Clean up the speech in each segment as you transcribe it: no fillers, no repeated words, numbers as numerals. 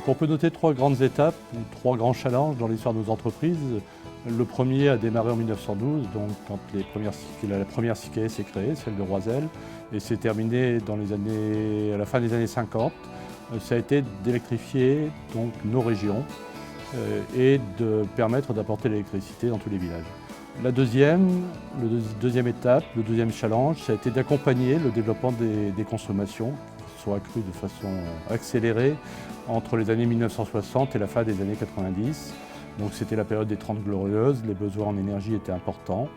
Donc on peut noter trois grandes étapes, trois grands challenges dans l'histoire de nos entreprises. Le premier a démarré en 1912, donc quand la première CICAE s'est créée, celle de Roisel, et s'est terminée à la fin des années 50. Ça a été d'électrifier donc nos régions et de permettre d'apporter l'électricité dans tous les villages. La deuxième étape, le deuxième challenge, ça a été d'accompagner le développement des consommations qui sont accrues de façon accélérée entre les années 1960 et la fin des années 90. Donc c'était la période des 30 glorieuses, les besoins en énergie étaient importants.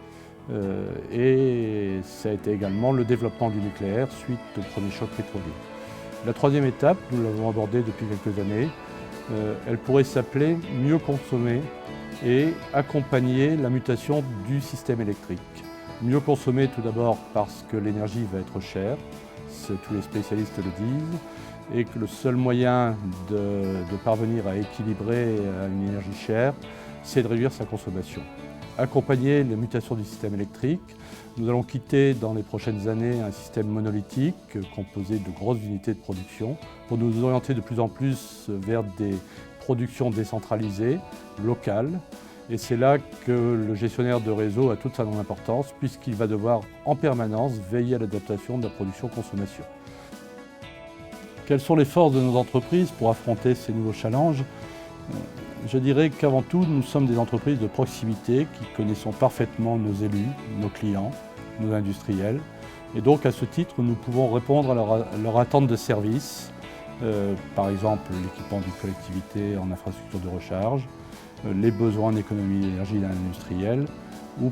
Et ça a été également le développement du nucléaire suite au premier choc pétrolier. La troisième étape, nous l'avons abordée depuis quelques années, elle pourrait s'appeler « Mieux consommer » et accompagner la mutation du système électrique. Mieux consommer tout d'abord parce que l'énergie va être chère, tous les spécialistes le disent, et que le seul moyen de parvenir à équilibrer une énergie chère, c'est de réduire sa consommation. Accompagner la mutation du système électrique, nous allons quitter dans les prochaines années un système monolithique composé de grosses unités de production pour nous orienter de plus en plus vers des productions décentralisées, locales. Et c'est là que le gestionnaire de réseau a toute sa importance puisqu'il va devoir en permanence veiller à l'adaptation de la production-consommation. Quelles sont les forces de nos entreprises pour affronter ces nouveaux challenges? Je dirais qu'avant tout, nous sommes des entreprises de proximité qui connaissons parfaitement nos élus, nos clients, nos industriels. Et donc, à ce titre, nous pouvons répondre à leur attente de service, par exemple l'équipement d'une collectivité en infrastructure de recharge, les besoins en économie d'énergie d'un industriel ou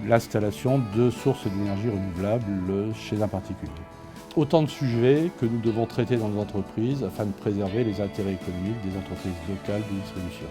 l'installation de sources d'énergie renouvelables chez un particulier. Autant de sujets que nous devons traiter dans nos entreprises afin de préserver les intérêts économiques des entreprises locales de distribution.